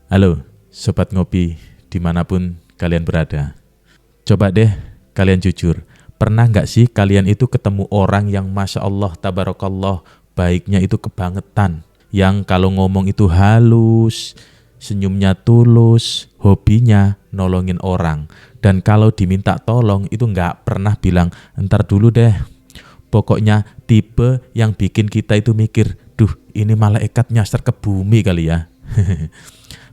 Halo, Sobat Ngopi, dimanapun kalian berada. Coba deh kalian jujur, pernah nggak sih kalian itu ketemu orang yang Masya Allah, Tabarakallah, baiknya itu kebangetan. Yang kalau ngomong itu halus, senyumnya tulus, hobinya nolongin orang. Dan kalau diminta tolong itu nggak pernah bilang, entar dulu deh. Pokoknya tipe yang bikin kita itu mikir, duh ini malaikat nyasar ke bumi kali ya.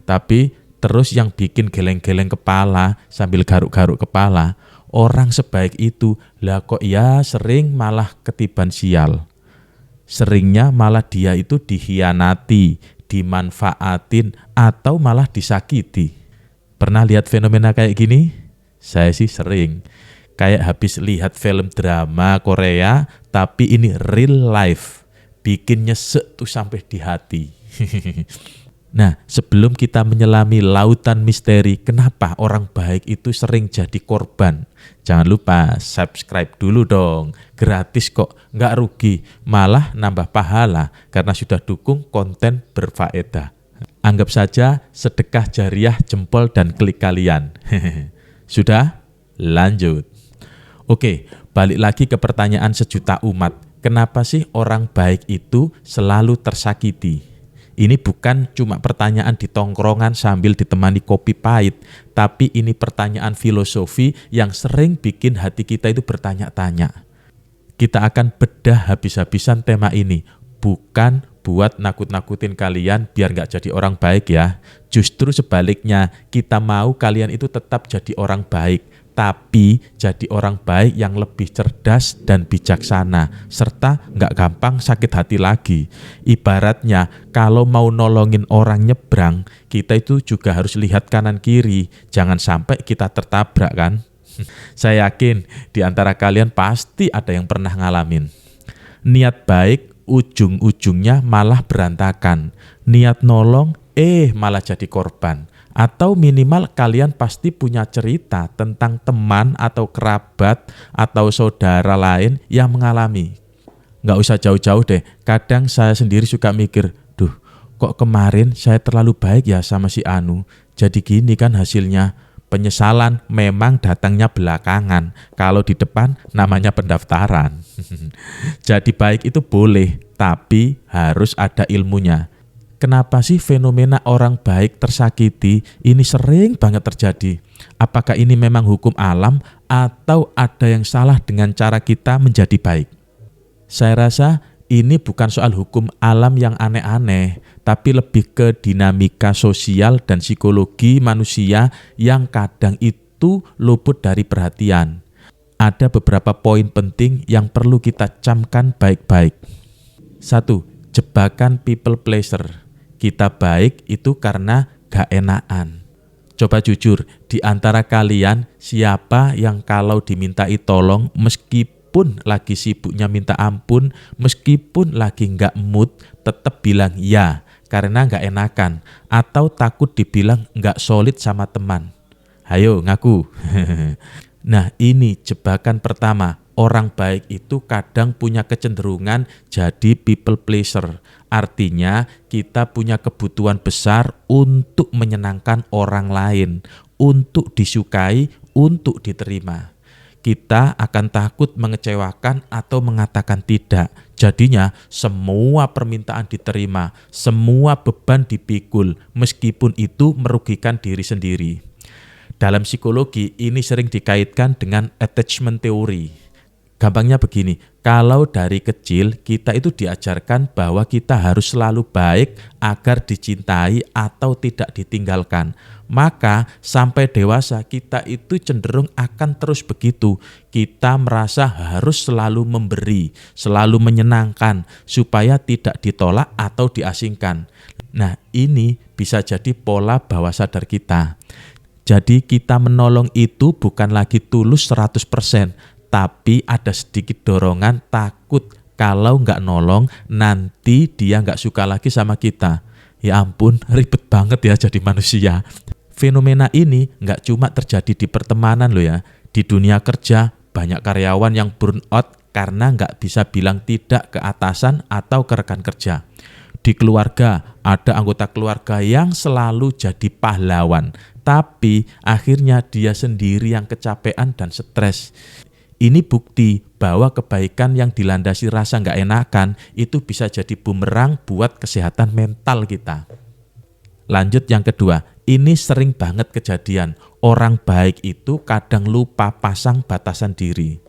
Tapi terus yang bikin geleng-geleng kepala sambil garuk-garuk kepala, orang sebaik itu lah kok ya sering malah ketiban sial. Seringnya malah dia itu dihianati, dimanfaatin, atau malah disakiti. Pernah lihat fenomena kayak gini? Saya sih sering. Kayak habis lihat film drama Korea, tapi ini real life. Bikin nyesek tuh sampai di hati. Nah, sebelum kita menyelami lautan misteri, kenapa orang baik itu sering jadi korban? Jangan lupa subscribe dulu dong, gratis kok, nggak rugi, malah nambah pahala karena sudah dukung konten berfaedah. Anggap saja sedekah jariah jempol dan klik kalian. Sudah? Lanjut. Oke, balik lagi ke pertanyaan sejuta umat. Kenapa sih orang baik itu selalu tersakiti? Ini bukan cuma pertanyaan di tongkrongan sambil ditemani kopi pahit, tapi ini pertanyaan filosofi yang sering bikin hati kita itu bertanya-tanya. Kita akan bedah habis-habisan tema ini, bukan buat nakut-nakutin kalian biar nggak jadi orang baik ya. Justru sebaliknya, kita mau kalian itu tetap jadi orang baik, tapi jadi orang baik yang lebih cerdas dan bijaksana, serta nggak gampang sakit hati lagi. Ibaratnya, kalau mau nolongin orang nyebrang, kita itu juga harus lihat kanan kiri, jangan sampai kita tertabrak kan. Saya yakin di antara kalian pasti ada yang pernah ngalamin. Niat baik, ujung-ujungnya malah berantakan. Niat nolong, malah jadi korban. Atau minimal kalian pasti punya cerita tentang teman atau kerabat atau saudara lain yang mengalami. Nggak usah jauh-jauh deh, kadang saya sendiri suka mikir, duh kok kemarin saya terlalu baik ya sama si Anu, jadi gini kan hasilnya. Penyesalan memang datangnya belakangan, kalau di depan namanya pendaftaran. Jadi baik itu boleh, tapi harus ada ilmunya. Kenapa sih fenomena orang baik tersakiti ini sering banget terjadi? Apakah ini memang hukum alam atau ada yang salah dengan cara kita menjadi baik? Saya rasa ini bukan soal hukum alam yang aneh-aneh, tapi lebih ke dinamika sosial dan psikologi manusia yang kadang itu luput dari perhatian. Ada beberapa poin penting yang perlu kita camkan baik-baik. 1. Jebakan people pleaser. Kita baik itu karena gak enakan. Coba jujur, di antara kalian siapa yang kalau dimintai tolong meskipun lagi sibuknya minta ampun, meskipun lagi gak mood, tetap bilang ya karena gak enakan, atau takut dibilang gak solid sama teman? Hayo ngaku. Nah ini jebakan pertama. Orang baik itu kadang punya kecenderungan jadi people pleaser. Artinya kita punya kebutuhan besar untuk menyenangkan orang lain, untuk disukai, untuk diterima. Kita akan takut mengecewakan atau mengatakan tidak. Jadinya semua permintaan diterima, semua beban dipikul, meskipun itu merugikan diri sendiri. Dalam psikologi ini sering dikaitkan dengan attachment theory. Gampangnya begini, kalau dari kecil kita itu diajarkan bahwa kita harus selalu baik agar dicintai atau tidak ditinggalkan. Maka sampai dewasa kita itu cenderung akan terus begitu. Kita merasa harus selalu memberi, selalu menyenangkan supaya tidak ditolak atau diasingkan. Nah ini bisa jadi pola bawah sadar kita. Jadi kita menolong itu bukan lagi tulus 100%. Tapi ada sedikit dorongan takut kalau nggak nolong nanti dia nggak suka lagi sama kita. Ya ampun, ribet banget ya jadi manusia. Fenomena ini nggak cuma terjadi di pertemanan loh ya. Di dunia kerja banyak karyawan yang burn out karena nggak bisa bilang tidak ke atasan atau ke rekan kerja. Di keluarga, ada anggota keluarga yang selalu jadi pahlawan, tapi akhirnya dia sendiri yang kecapean dan stres. Ini bukti bahwa kebaikan yang dilandasi rasa nggak enakan itu bisa jadi bumerang buat kesehatan mental kita. Lanjut yang kedua, ini sering banget kejadian. Orang baik itu kadang lupa pasang batasan diri.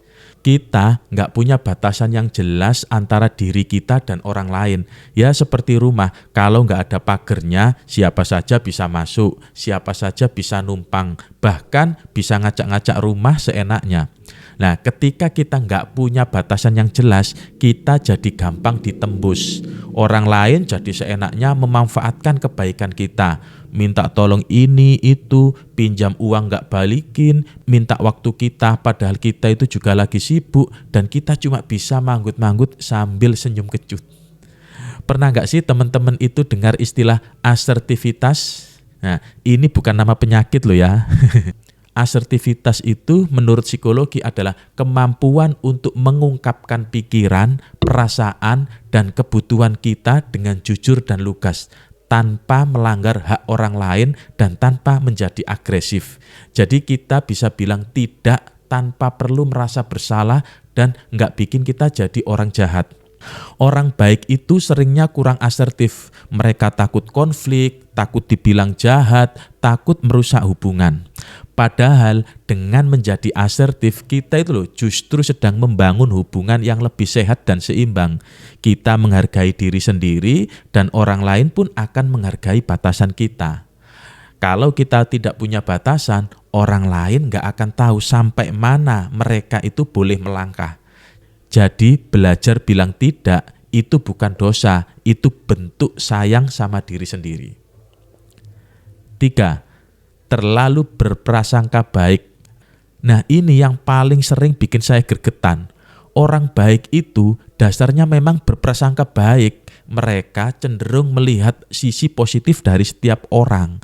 Kita nggak punya batasan yang jelas antara diri kita dan orang lain. Ya seperti rumah, kalau nggak ada pagernya, siapa saja bisa masuk, siapa saja bisa numpang, bahkan bisa ngacak-ngacak rumah seenaknya. Nah, ketika kita nggak punya batasan yang jelas, kita jadi gampang ditembus. Orang lain jadi seenaknya memanfaatkan kebaikan kita. Minta tolong ini, itu, pinjam uang nggak balikin, minta waktu kita padahal kita itu juga lagi sibuk dan kita cuma bisa manggut-manggut sambil senyum kecut. Pernah nggak sih teman-teman itu dengar istilah asertivitas? Nah, ini bukan nama penyakit loh ya. Asertivitas itu menurut psikologi adalah kemampuan untuk mengungkapkan pikiran, perasaan, dan kebutuhan kita dengan jujur dan lugas, tanpa melanggar hak orang lain dan tanpa menjadi agresif. Jadi kita bisa bilang tidak tanpa perlu merasa bersalah dan nggak bikin kita jadi orang jahat. Orang baik itu seringnya kurang asertif. Mereka takut konflik, takut dibilang jahat, takut merusak hubungan. Padahal dengan menjadi asertif, kita itu loh justru sedang membangun hubungan yang lebih sehat dan seimbang. Kita menghargai diri sendiri dan orang lain pun akan menghargai batasan kita. Kalau kita tidak punya batasan, orang lain gak akan tahu sampai mana mereka itu boleh melangkah. Jadi belajar bilang tidak itu bukan dosa, itu bentuk sayang sama diri sendiri. 3. Terlalu berprasangka baik. Nah, ini yang paling sering bikin saya gregetan. Orang baik itu dasarnya memang berprasangka baik. Mereka cenderung melihat sisi positif dari setiap orang.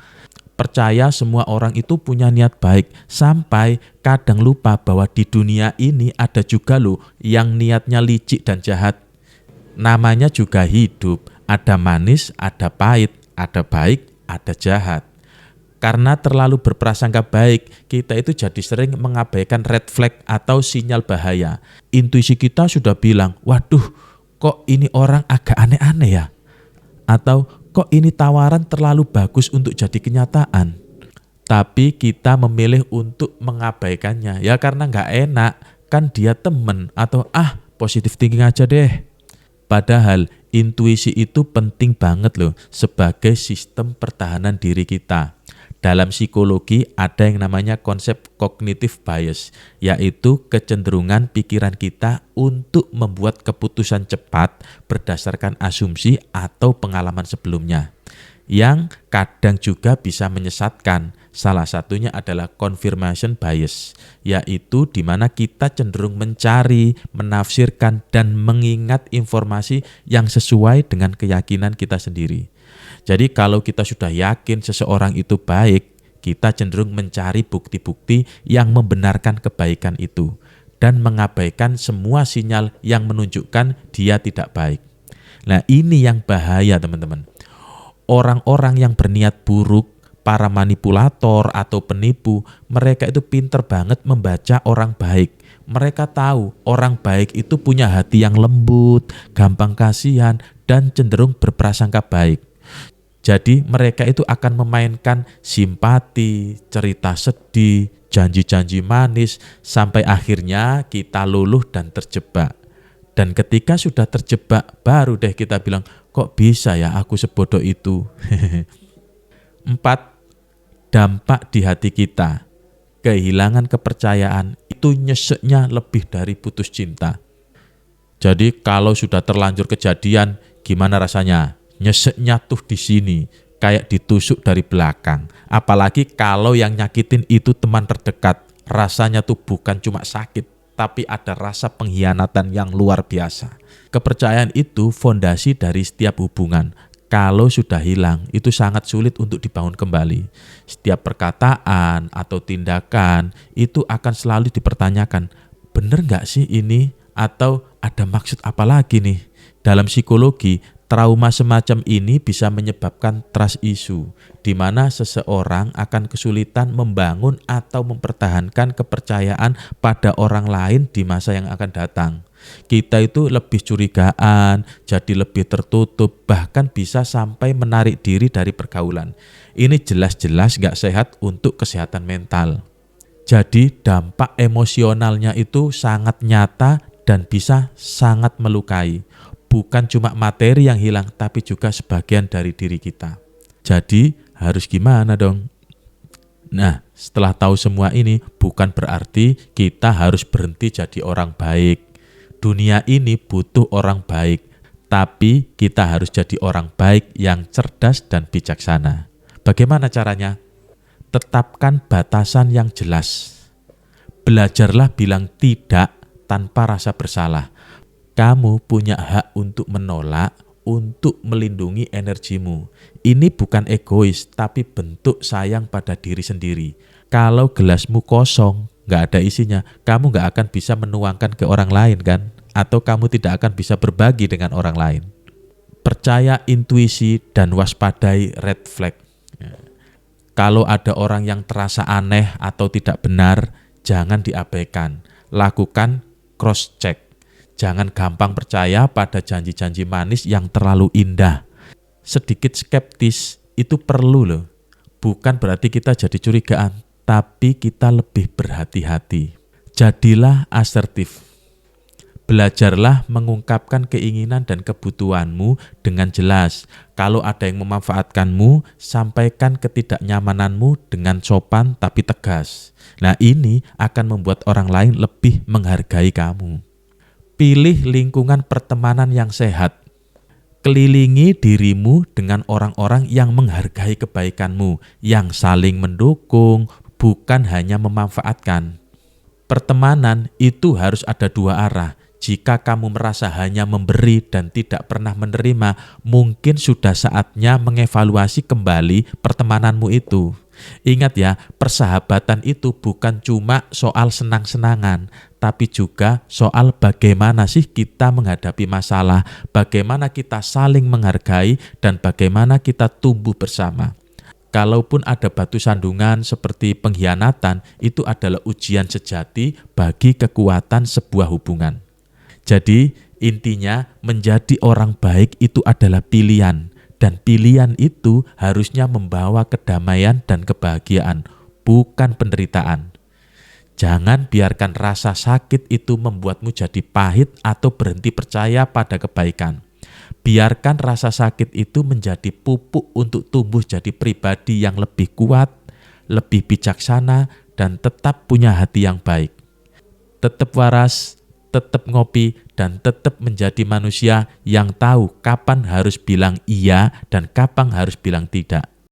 Percaya semua orang itu punya niat baik, sampai kadang lupa bahwa di dunia ini ada juga loh yang niatnya licik dan jahat. Namanya juga hidup, ada manis, ada pahit, ada baik, ada jahat. Karena terlalu berprasangka baik, kita itu jadi sering mengabaikan red flag atau sinyal bahaya. Intuisi kita sudah bilang, waduh kok ini orang agak aneh-aneh ya? Atau kok ini tawaran terlalu bagus untuk jadi kenyataan. Tapi kita memilih untuk mengabaikannya. Ya karena nggak enak, kan dia temen. Atau positive thinking aja deh. Padahal intuisi itu penting banget loh sebagai sistem pertahanan diri kita. Dalam psikologi ada yang namanya konsep cognitive bias, yaitu kecenderungan pikiran kita untuk membuat keputusan cepat berdasarkan asumsi atau pengalaman sebelumnya, yang kadang juga bisa menyesatkan. Salah satunya adalah confirmation bias, yaitu di mana kita cenderung mencari, menafsirkan, dan mengingat informasi yang sesuai dengan keyakinan kita sendiri. Jadi kalau kita sudah yakin seseorang itu baik, kita cenderung mencari bukti-bukti yang membenarkan kebaikan itu dan mengabaikan semua sinyal yang menunjukkan dia tidak baik. Nah, ini yang bahaya teman-teman. Orang-orang yang berniat buruk, para manipulator atau penipu, mereka itu pinter banget membaca orang baik. Mereka tahu orang baik itu punya hati yang lembut, gampang kasihan, dan cenderung berprasangka baik. Jadi mereka itu akan memainkan simpati, cerita sedih, janji-janji manis, sampai akhirnya kita luluh dan terjebak. Dan ketika sudah terjebak, baru deh kita bilang, kok bisa ya aku sebodoh itu. 4. Dampak di hati kita. Kehilangan kepercayaan itu nyeseknya lebih dari putus cinta. Jadi kalau sudah terlanjur kejadian, gimana rasanya? Nyeseknya tuh di sini, kayak ditusuk dari belakang. Apalagi kalau yang nyakitin itu teman terdekat, rasanya tuh bukan cuma sakit, tapi ada rasa pengkhianatan yang luar biasa. Kepercayaan itu fondasi dari setiap hubungan. Kalau sudah hilang, itu sangat sulit untuk dibangun kembali. Setiap perkataan atau tindakan itu akan selalu dipertanyakan, bener nggak sih ini? Atau ada maksud apa lagi nih? Dalam psikologi, Trauma semacam ini bisa menyebabkan trust issue, di mana seseorang akan kesulitan membangun atau mempertahankan kepercayaan pada orang lain di masa yang akan datang. Kita itu lebih curigaan, jadi lebih tertutup, bahkan bisa sampai menarik diri dari pergaulan. Ini jelas-jelas gak sehat untuk kesehatan mental. Jadi dampak emosionalnya itu sangat nyata dan bisa sangat melukai. Bukan cuma materi yang hilang, tapi juga sebagian dari diri kita. Jadi harus gimana dong? Nah, setelah tahu semua ini, bukan berarti kita harus berhenti jadi orang baik. Dunia ini butuh orang baik, tapi kita harus jadi orang baik yang cerdas dan bijaksana. Bagaimana caranya? Tetapkan batasan yang jelas. Belajarlah bilang tidak tanpa rasa bersalah. Kamu punya hak untuk menolak, untuk melindungi energimu. Ini bukan egois, tapi bentuk sayang pada diri sendiri. Kalau gelasmu kosong, gak ada isinya, kamu gak akan bisa menuangkan ke orang lain kan? Atau kamu tidak akan bisa berbagi dengan orang lain. Percaya intuisi dan waspadai red flag. Kalau ada orang yang terasa aneh atau tidak benar, jangan diabaikan. Lakukan cross check. Jangan gampang percaya pada janji-janji manis yang terlalu indah. Sedikit skeptis itu perlu loh. Bukan berarti kita jadi curigaan, tapi kita lebih berhati-hati. Jadilah asertif. Belajarlah mengungkapkan keinginan dan kebutuhanmu dengan jelas. Kalau ada yang memanfaatkanmu, sampaikan ketidaknyamananmu dengan sopan tapi tegas. Nah, ini akan membuat orang lain lebih menghargai kamu. Pilih lingkungan pertemanan yang sehat. Kelilingi dirimu dengan orang-orang yang menghargai kebaikanmu, yang saling mendukung, bukan hanya memanfaatkan. Pertemanan itu harus ada dua arah. Jika kamu merasa hanya memberi dan tidak pernah menerima, mungkin sudah saatnya mengevaluasi kembali pertemananmu itu. Ingat ya, persahabatan itu bukan cuma soal senang-senangan, tapi juga soal bagaimana sih kita menghadapi masalah, bagaimana kita saling menghargai, dan bagaimana kita tumbuh bersama. Kalaupun ada batu sandungan seperti pengkhianatan, itu adalah ujian sejati bagi kekuatan sebuah hubungan. Jadi intinya menjadi orang baik itu adalah pilihan. Dan pilihan itu harusnya membawa kedamaian dan kebahagiaan, bukan penderitaan. Jangan biarkan rasa sakit itu membuatmu jadi pahit atau berhenti percaya pada kebaikan. Biarkan rasa sakit itu menjadi pupuk untuk tumbuh jadi pribadi yang lebih kuat, lebih bijaksana, dan tetap punya hati yang baik. Tetap waras, tetap ngopi, dan tetap menjadi manusia yang tahu kapan harus bilang iya dan kapan harus bilang tidak.